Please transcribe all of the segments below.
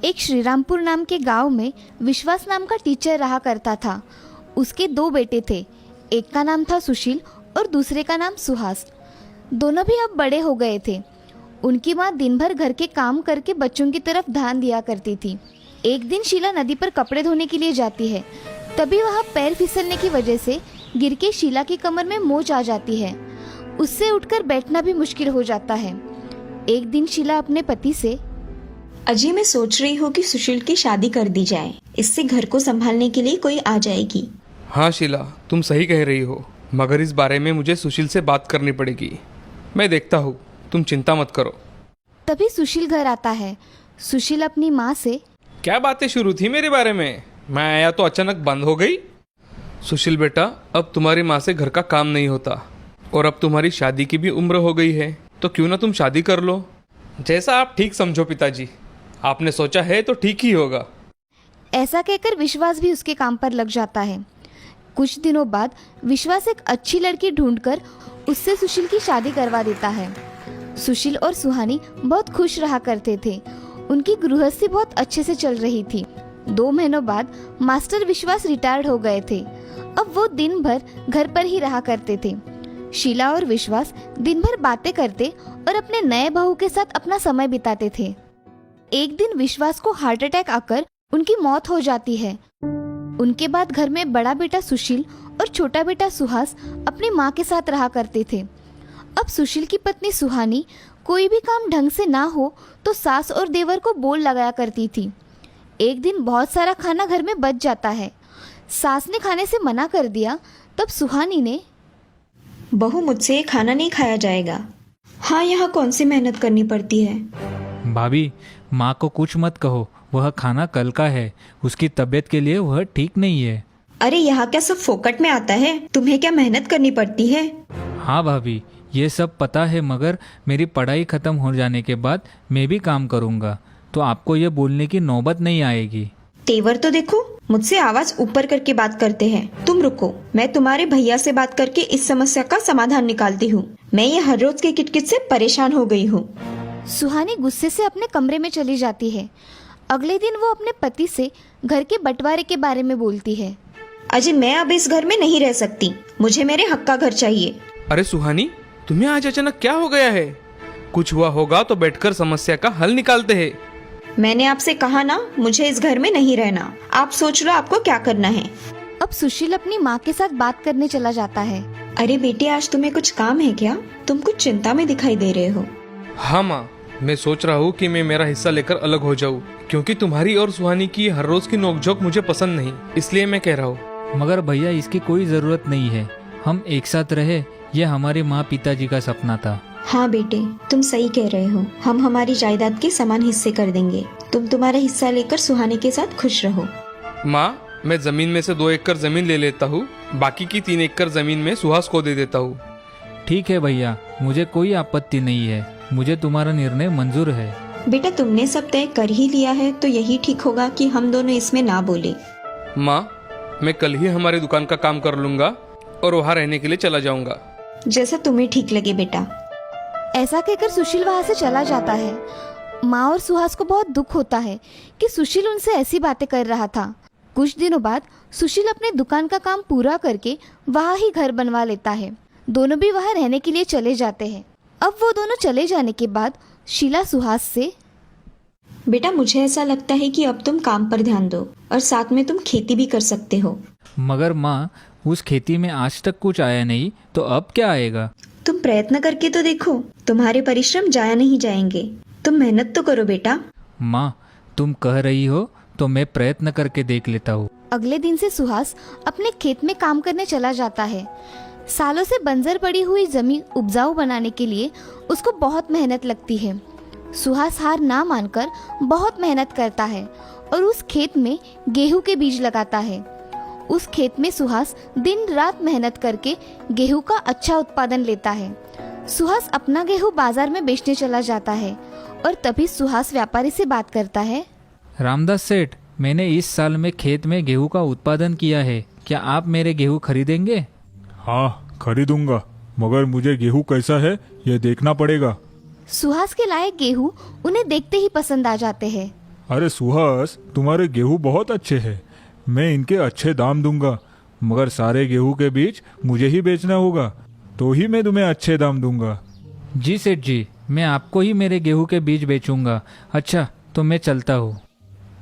एक श्रीरामपुर नाम के गांव में विश्वास नाम का टीचर रहा करता था। उसके 2 बेटे थे, एक का नाम था सुशील और दूसरे का नाम सुहास। दोनों भी अब बड़े हो गए थे। उनकी माँ दिन भर घर के काम करके बच्चों की तरफ ध्यान दिया करती थी। एक दिन शीला नदी पर कपड़े धोने के लिए जाती है, तभी वहाँ पैर फिसलने की वजह से गिर के शीला की कमर में मोच आ जाती है। उससे उठकर बैठना भी मुश्किल हो जाता है। एक दिन शीला अपने पति से, अजी मैं सोच रही हूँ कि सुशील की शादी कर दी जाए, इससे घर को संभालने के लिए कोई आ जाएगी। हाँ शीला, तुम सही कह रही हो, मगर इस बारे में मुझे सुशील से बात करनी पड़ेगी। मैं देखता हूँ, तुम चिंता मत करो। तभी सुशील घर आता है। सुशील अपनी माँ से, क्या बातें शुरू थी मेरे बारे में? मैं आया तो अचानक बंद हो गई। सुशील बेटा, अब तुम्हारी माँ से घर का काम नहीं होता और अब तुम्हारी शादी की भी उम्र हो गई है, तो क्यों ना तुम शादी कर लो। जैसा आप ठीक समझो पिताजी, आपने सोचा है तो ठीक ही होगा। ऐसा कहकर विश्वास भी उसके काम पर लग जाता है। कुछ दिनों बाद विश्वास एक अच्छी लड़की ढूंढकर उससे सुशील की शादी करवा देता है। सुशील और सुहानी बहुत खुश रहा करते थे। उनकी गृहस्थी बहुत अच्छे से चल रही थी। 2 महीनों बाद मास्टर विश्वास रिटायर्ड हो गए थे। अब वो दिन भर घर पर ही रहा करते थे। शीला और विश्वास दिन भर बातें करते और अपने नए बहू के साथ अपना समय बिताते थे। एक दिन विश्वास को हार्ट अटैक आकर उनकी मौत हो जाती है। उनके बाद घर में बड़ा बेटा सुशील और छोटा बेटा सुहास अपनी माँ के साथ रहा करते थे। अब सुशील की पत्नी सुहानी कोई भी काम ढंग से ना हो तो सास और देवर को बोल लगाया करती थी। एक दिन बहुत सारा खाना घर में बच जाता है। सास ने खाने से मना कर दिया। तब सुहानी ने, बहू मुझसे ये खाना नहीं खाया जाएगा। हाँ, यहाँ कौन सी मेहनत करनी पड़ती है। भाभी, माँ को कुछ मत कहो, वह खाना कल का है, उसकी तबीयत के लिए वह ठीक नहीं है। अरे यहाँ क्या सब फोकट में आता है? तुम्हें क्या मेहनत करनी पड़ती है? हाँ भाभी, ये सब पता है, मगर मेरी पढ़ाई खत्म हो जाने के बाद मैं भी काम करूँगा, तो आपको ये बोलने की नौबत नहीं आएगी। तेवर तो देखो, मुझसे आवाज ऊपर करके बात करते हैं। तुम रुको, मैं तुम्हारे भैया से बात करके इस समस्या का समाधान निकालती हूँ। मैं ये हर रोज के किटकिट से परेशान हो गई हूँ। सुहानी गुस्से से अपने कमरे में चली जाती है। अगले दिन वो अपने पति से घर के बंटवारे के बारे में बोलती है। अजय, मैं अब इस घर में नहीं रह सकती, मुझे मेरे हक का घर चाहिए। अरे सुहानी, तुम्हें आज अचानक क्या हो गया है? कुछ हुआ होगा तो बैठकर समस्या का हल निकालते हैं। मैंने आपसे कहा ना, मुझे इस घर में नहीं रहना। आप सोच लो आपको क्या करना है। अब सुशील अपनी माँ के साथ बात करने चला जाता है। अरे बेटे, आज तुम्हें कुछ काम है क्या? तुम कुछ चिंता में दिखाई दे रहे हो। हाँ माँ, मैं सोच रहा हूँ कि मैं मेरा हिस्सा लेकर अलग हो जाऊँ, क्योंकि तुम्हारी और सुहानी की हर रोज की नोकझोंक मुझे पसंद नहीं, इसलिए मैं कह रहा हूँ। मगर भैया, इसकी कोई ज़रूरत नहीं है, हम एक साथ रहे, ये हमारे माँ पिताजी का सपना था। हाँ बेटे, तुम सही कह रहे हो। हम हमारी जायदाद के समान हिस्से कर देंगे। तुम तुम्हारा हिस्सा लेकर सुहानी के साथ खुश रहो। माँ, मैं जमीन में से 2 एकड़ जमीन ले लेता हूँ, बाकी की 3 एकड़ जमीन में सुहास को दे देता हूँ। ठीक है भैया, मुझे कोई आपत्ति नहीं है, मुझे तुम्हारा निर्णय मंजूर है। बेटा, तुमने सब तय कर ही लिया है तो यही ठीक होगा कि हम दोनों इसमें ना बोले। माँ, मैं कल ही हमारी दुकान का काम कर लूंगा और वहाँ रहने के लिए चला जाऊंगा। जैसा तुम्हें ठीक लगे बेटा। ऐसा कहकर सुशील वहाँ से चला जाता है। माँ और सुहास को बहुत दुख होता है कि सुशील उनसे ऐसी बातें कर रहा था। कुछ दिनों बाद सुशील अपने दुकान का काम पूरा करके वहाँ ही घर बनवा लेता है। दोनों भी वहाँ रहने के लिए चले जाते हैं। अब वो दोनों चले जाने के बाद शीला सुहास से, बेटा, मुझे ऐसा लगता है कि अब तुम काम पर ध्यान दो और साथ में तुम खेती भी कर सकते हो। मगर माँ, उस खेती में आज तक कुछ आया नहीं, तो अब क्या आएगा? तुम प्रयत्न करके तो देखो, तुम्हारे परिश्रम जाया नहीं जाएंगे। तुम मेहनत तो करो बेटा। माँ, तुम कह रही हो तो मैं प्रयत्न करके देख लेता हूँ। अगले दिन से सुहास अपने खेत में काम करने चला जाता है। सालों से बंजर पड़ी हुई जमीन उपजाऊ बनाने के लिए उसको बहुत मेहनत लगती है। सुहास हार ना मानकर बहुत मेहनत करता है और उस खेत में गेहूं के बीज लगाता है। उस खेत में सुहास दिन रात मेहनत करके गेहूं का अच्छा उत्पादन लेता है। सुहास अपना गेहूं बाजार में बेचने चला जाता है और तभी सुहास व्यापारी से बात करता है। रामदास सेठ, मैंने इस साल में खेत में गेहूं का उत्पादन किया है, क्या आप मेरे गेहूं खरीदेंगे? हाँ, खरीदूंगा, मगर मुझे गेहूं कैसा है यह देखना पड़ेगा। सुहास के लाए गेहूं उन्हें देखते ही पसंद आ जाते हैं। अरे सुहास, तुम्हारे गेहूं बहुत अच्छे हैं। मैं इनके अच्छे दाम दूंगा, मगर सारे गेहूं के बीज मुझे ही बेचना होगा, तो ही मैं तुम्हें अच्छे दाम दूंगा। जी सेठ जी, मैं आपको ही मेरे गेहूं के बीज बेचूंगा। अच्छा, तो मैं चलता हूँ।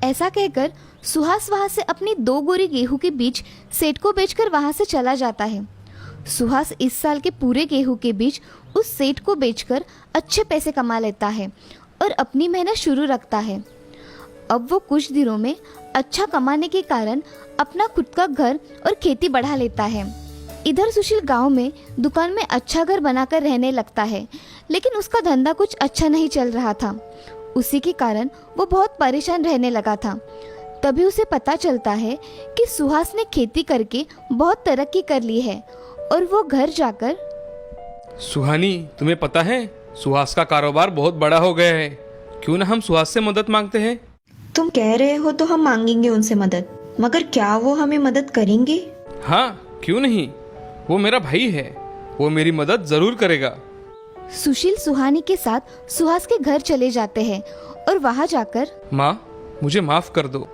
ऐसा कहकर सुहास वहां से अपनी 2 बोरी गेहूं के बीज सेठ को बेचकर वहां से चला जाता है। सुहास इस साल के पूरे गेहूं के बीज उस सेठ को बेचकर अच्छे पैसे कमा लेता है और अपनी मेहनत शुरू रखता है। अब वो कुछ दिनों में अच्छा कमाने के कारण अपना खुद का घर और खेती बढ़ा लेता है। इधर सुशील गांव में दुकान में अच्छा घर बनाकर रहने लगता है, लेकिन उसका धंधा कुछ अच्छा नहीं चल रहा था। उसी के कारण वो बहुत परेशान रहने लगा था। तभी उसे पता चलता है कि सुहास ने खेती करके बहुत तरक्की कर ली है और वो घर जाकर सुहानी, तुम्हें पता है सुहास का कारोबार बहुत बड़ा हो गया है। क्यों ना हम सुहास से मदद मांगते हैं? तुम कह रहे हो तो हम मांगेंगे उनसे मदद, मगर क्या वो हमें मदद करेंगे? हाँ, क्यों नहीं। वो मेरा भाई है, वो मेरी मदद जरूर करेगा। सुशील सुहानी के साथ सुहास के घर चले जाते हैं और वहां जाकर माँ, मुझे माफ कर दो,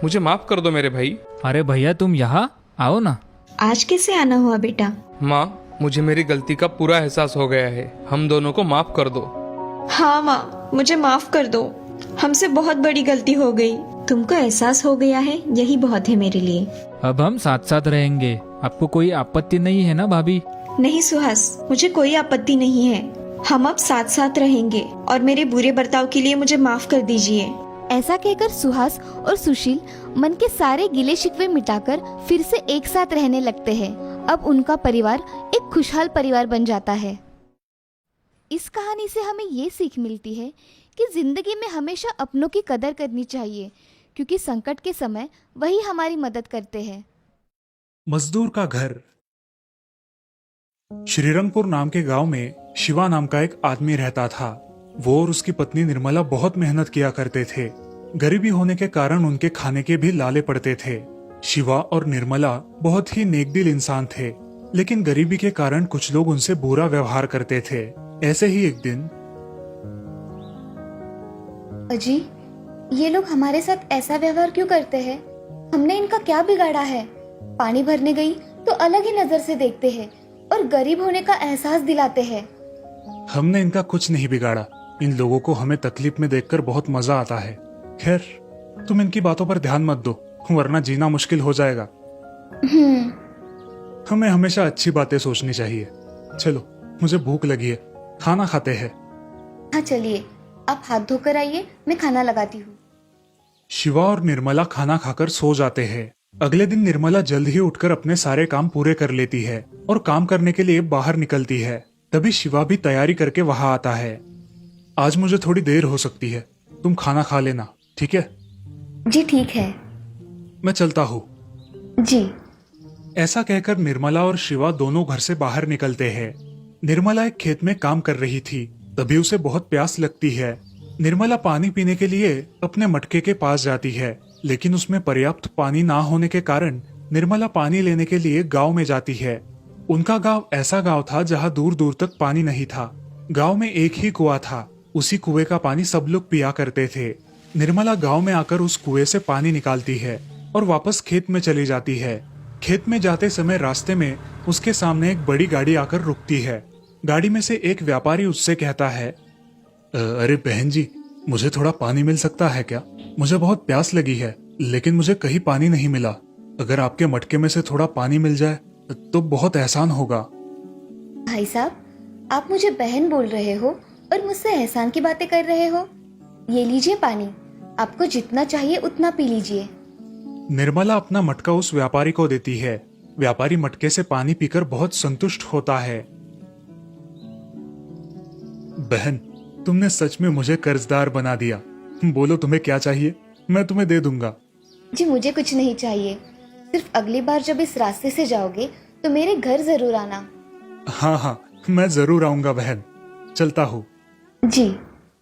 मुझे माफ कर दो मेरे भाई। अरे भैया, तुम यहाँ आओ ना। आज कैसे आना हुआ बेटा? माँ, मुझे मेरी गलती का पूरा एहसास हो गया है, हम दोनों को माफ कर दो। हाँ माँ, मुझे माफ कर दो, हमसे बहुत बड़ी गलती हो गई। तुमको एहसास हो गया है, यही बहुत है मेरे लिए। अब हम साथ साथ रहेंगे। आपको कोई आपत्ति नहीं है ना भाभी? नहीं सुहास, मुझे कोई आपत्ति नहीं है। हम अब साथ साथ रहेंगे और मेरे बुरे बर्ताव के लिए मुझे माफ कर दीजिए। ऐसा कहकर सुहास और सुशील मन के सारे गिले शिकवे मिटाकर फिर से एक साथ रहने लगते हैं। अब उनका परिवार एक खुशहाल परिवार बन जाता है। इस कहानी से हमें ये सीख मिलती है कि जिंदगी में हमेशा अपनों की कदर करनी चाहिए, क्योंकि संकट के समय वही हमारी मदद करते हैं। मजदूर का घर। श्रीरंगपुर नाम के गांव में शिवा नाम का एक आदमी रहता था। वो और उसकी पत्नी निर्मला बहुत मेहनत किया करते थे। गरीबी होने के कारण उनके खाने के भी लाले पड़ते थे। शिवा और निर्मला बहुत ही नेकदिल इंसान थे, लेकिन गरीबी के कारण कुछ लोग उनसे बुरा व्यवहार करते थे। ऐसे ही एक दिन अजी, ये लोग हमारे साथ ऐसा व्यवहार क्यों करते हैं? हमने इनका क्या बिगाड़ा है? पानी भरने गई तो अलग ही नजर से देखते हैं और गरीब होने का एहसास दिलाते हैं। हमने इनका कुछ नहीं बिगाड़ा। इन लोगों को हमें तकलीफ में देखकर बहुत मजा आता है। खैर, तुम इनकी बातों पर ध्यान मत दो, वरना जीना मुश्किल हो जाएगा। हमें हमेशा अच्छी बातें सोचनी चाहिए। चलो, मुझे भूख लगी है, खाना खाते हैं। हाँ चलिए, आप हाथ धोकर आइए, मैं खाना लगाती हूँ। शिवा और निर्मला खाना खाकर सो जाते हैं। अगले दिन निर्मला जल्द ही उठकर अपने सारे काम पूरे कर लेती है और काम करने के लिए बाहर निकलती है। तभी शिवा भी तैयारी करके वहां आता है। आज मुझे थोड़ी देर हो सकती है, तुम खाना खा लेना, ठीक है? जी ठीक है। मैं चलता हूँ। जी। ऐसा कहकर निर्मला और शिवा दोनों घर से बाहर निकलते हैं। निर्मला एक खेत में काम कर रही थी। तभी उसे बहुत प्यास लगती है। निर्मला पानी पीने के लिए अपने मटके के पास जाती है, लेकिन उसमें पर्याप्त पानी ना होने के कारण निर्मला पानी लेने के लिए गांव में जाती है। उनका गांव ऐसा गांव था जहां दूर दूर तक पानी नहीं था। गांव में एक ही कुआं था, उसी कुएं का पानी सब लोग पिया करते थे। निर्मला गांव में आकर उस कुएं से पानी निकालती है और वापस खेत में चली जाती है। खेत में जाते समय रास्ते में उसके सामने एक बड़ी गाड़ी आकर रुकती है। गाड़ी में से एक व्यापारी उससे कहता है, अरे बहन जी, मुझे थोड़ा पानी मिल सकता है क्या? मुझे बहुत प्यास लगी है, लेकिन मुझे कहीं पानी नहीं मिला। अगर आपके मटके में से थोड़ा पानी मिल जाए तो बहुत एहसान होगा। भाई साहब, आप मुझे बहन बोल रहे हो और मुझसे एहसान की बातें कर रहे हो? ये लीजिए पानी, आपको जितना चाहिए उतना पी लीजिए। निर्मला अपना मटका उस व्यापारी को देती है। व्यापारी मटके से पानी पीकर बहुत संतुष्ट होता है। बहन, तुमने सच में मुझे कर्जदार बना दिया। बोलो तुम्हें क्या चाहिए, मैं तुम्हें दे दूंगा। जी मुझे कुछ नहीं चाहिए, सिर्फ अगली बार जब इस रास्ते से जाओगे तो मेरे घर जरूर आना। हाँ हाँ, मैं जरूर आऊंगा बहन, चलता हूँ। जी।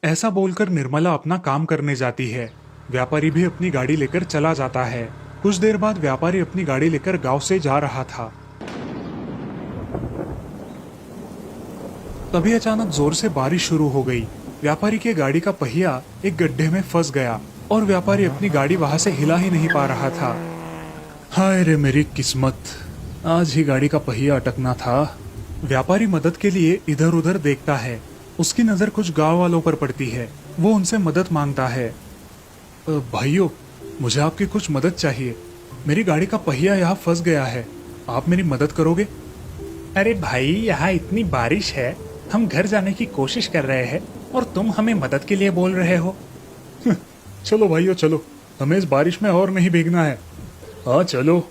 ऐसा बोलकर निर्मला अपना काम करने जाती है। व्यापारी भी अपनी गाड़ी लेकर चला जाता है। कुछ देर बाद व्यापारी अपनी गाड़ी लेकर गांव से जा रहा था। तभी अचानक जोर से बारिश शुरू हो गई। व्यापारी के गाड़ी का पहिया एक गड्ढे में फंस गया और व्यापारी अपनी गाड़ी वहां से हिला ही नहीं पा रहा था। हाय रे मेरी किस्मत, आज ही गाड़ी का पहिया अटकना था। व्यापारी मदद के लिए इधर उधर देखता है। उसकी नजर कुछ गांव वालों पर पड़ती है। वो उनसे मदद मांगता है। भाइयों, मुझे आपकी कुछ मदद चाहिए। मेरी गाड़ी का पहिया यहाँ फंस गया है, आप मेरी मदद करोगे? अरे भाई, यहाँ इतनी बारिश है, हम घर जाने की कोशिश कर रहे हैं और तुम हमें मदद के लिए बोल रहे हो। चलो भाइयों चलो, हमें इस बारिश में और नहीं भीगना है। हाँ चलो।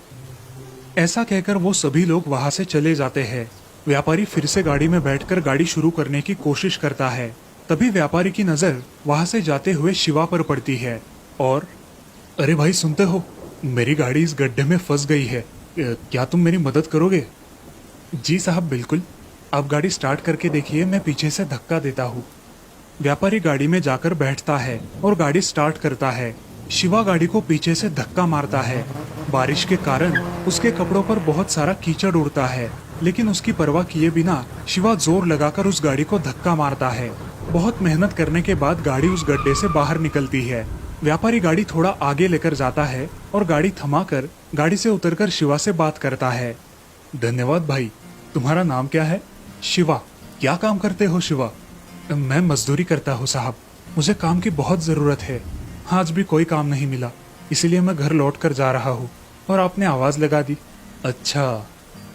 ऐसा कहकर वो सभी लोग वहां से चले जाते हैं। व्यापारी फिर से गाड़ी में बैठकर गाड़ी शुरू करने की कोशिश करता है। तभी व्यापारी की नजर वहां से जाते हुए शिवा पर पड़ती है और अरे भाई सुनते हो, मेरी गाड़ी इस गड्ढे में फंस गई है, क्या तुम मेरी मदद करोगे? जी साहब बिल्कुल, आप गाड़ी स्टार्ट करके देखिए, मैं पीछे से धक्का देता हूँ। व्यापारी गाड़ी में जाकर बैठता है और गाड़ी स्टार्ट करता है। शिवा गाड़ी को पीछे से धक्का मारता है। बारिश के कारण उसके कपड़ों पर बहुत सारा कीचड़ उड़ता है, लेकिन उसकी परवाह किए बिना शिवा जोर लगाकर उस गाड़ी को धक्का मारता है। बहुत मेहनत करने के बाद गाड़ी उस गड्ढे से बाहर निकलती है। व्यापारी गाड़ी थोड़ा आगे लेकर जाता है और गाड़ी थमाकर गाड़ी से उतरकर शिवा से बात करता है। धन्यवाद भाई, तुम्हारा नाम क्या है? शिवा। क्या काम करते हो शिवा? मैं मजदूरी करता हूँ साहब, मुझे काम की बहुत जरूरत है। आज भी कोई काम नहीं मिला, इसीलिए मैं घर लौट कर जा रहा हूँ और आपने आवाज लगा दी। अच्छा,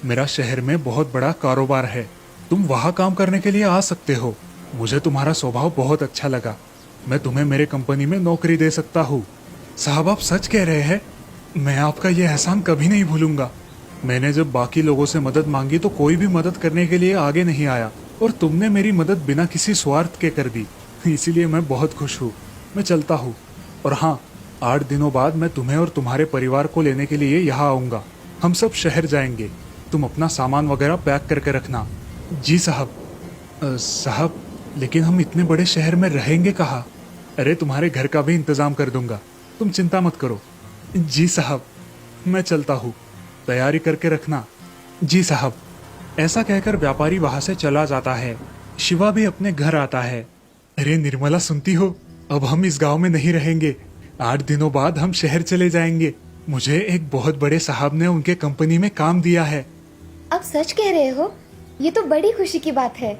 मेरा शहर में बहुत बड़ा कारोबार है, तुम वहाँ काम करने के लिए आ सकते हो। मुझे तुम्हारा स्वभाव बहुत अच्छा लगा, मैं तुम्हें मेरे कंपनी में नौकरी दे सकता हूँ। साहब आप सच कह रहे हैं, मैं आपका ये एहसान कभी नहीं भूलूंगा। मैंने जब बाकी लोगों से मदद मांगी तो कोई भी मदद करने के लिए आगे नहीं आया, और तुमने मेरी मदद बिना किसी स्वार्थ के कर दी, इसीलिए मैं बहुत खुश हूँ। मैं चलता हूँ, और हाँ, 8 दिनों बाद मैं तुम्हें और तुम्हारे परिवार को लेने के लिए यहाँ आऊँगा। हम सब शहर जाएंगे, तुम अपना सामान वगैरह पैक करके रखना। जी साहब। साहब, लेकिन हम इतने बड़े शहर में रहेंगे कहाँ? अरे तुम्हारे घर का भी इंतजाम कर दूंगा, तुम चिंता मत करो। जी साहब, मैं चलता हूँ, तैयारी करके रखना। जी साहब। ऐसा कहकर व्यापारी वहां से चला जाता है। शिवा भी अपने घर आता है। अरे निर्मला सुनती हो, अब हम इस गांव में नहीं रहेंगे, 8 दिनों बाद हम शहर चले जाएंगे। मुझे एक बहुत बड़े साहब ने उनके कंपनी में काम दिया है। आप सच कह रहे हो? ये तो बड़ी खुशी की बात है।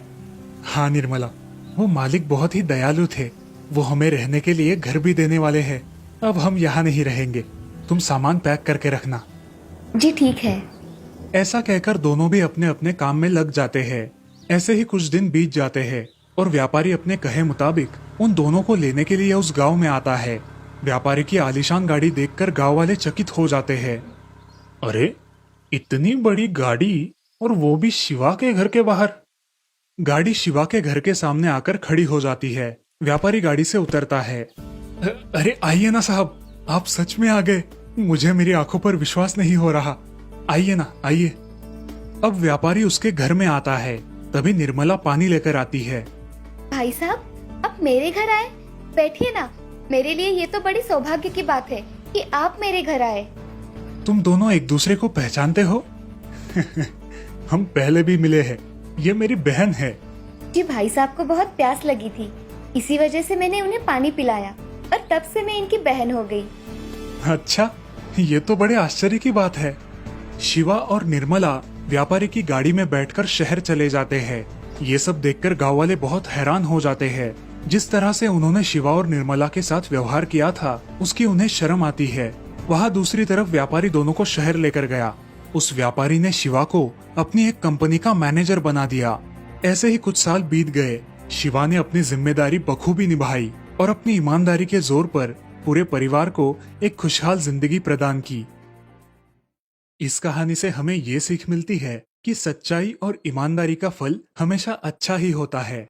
हाँ निर्मला, वो मालिक बहुत ही दयालु थे, वो हमें रहने के लिए घर भी देने वाले हैं। अब हम यहाँ नहीं रहेंगे, तुम सामान पैक करके रखना। जी ठीक है। ऐसा कहकर दोनों भी अपने अपने काम में लग जाते हैं। ऐसे ही कुछ दिन बीत जाते हैं और व्यापारी अपने कहे मुताबिक उन दोनों को लेने के लिए उस गांव में आता है। व्यापारी की आलीशान गाड़ी देखकर गांव वाले चकित हो जाते हैं। अरे इतनी बड़ी गाड़ी, और वो भी शिवा के घर के बाहर। गाड़ी शिवा के घर के सामने आकर खड़ी हो जाती है। व्यापारी गाड़ी से उतरता है। अरे आइए ना साहब, आप सच में आ गए, मुझे मेरी आंखों पर विश्वास नहीं हो रहा। आइए ना, आइए। अब व्यापारी उसके घर में आता है। तभी निर्मला पानी लेकर आती है। भाई साहब, आप मेरे घर आए? बैठिए ना, मेरे लिए ये तो बड़ी सौभाग्य की बात है कि आप मेरे घर आए। तुम दोनों एक दूसरे को पहचानते हो? हम पहले भी मिले हैं, ये मेरी बहन है। जी भाई साहब को बहुत प्यास लगी थी, इसी वजह से मैंने उन्हें पानी पिलाया और तब से मैं इनकी बहन हो गई। अच्छा, ये तो बड़े आश्चर्य की बात है। शिवा और निर्मला व्यापारी की गाड़ी में बैठकर शहर चले जाते हैं। ये सब देखकर गांव वाले बहुत हैरान हो जाते हैं। जिस तरह से उन्होंने शिवा और निर्मला के साथ व्यवहार किया था, उसकी उन्हें शर्म आती है। वहाँ दूसरी तरफ व्यापारी दोनों को शहर लेकर गया। उस व्यापारी ने शिवा को अपनी एक कंपनी का मैनेजर बना दिया। ऐसे ही कुछ साल बीत गए। शिवा ने अपनी जिम्मेदारी बखूबी निभाई और अपनी ईमानदारी के जोर पर पूरे परिवार को एक खुशहाल जिंदगी प्रदान की। इस कहानी से हमें ये सीख मिलती है कि सच्चाई और ईमानदारी का फल हमेशा अच्छा ही होता है।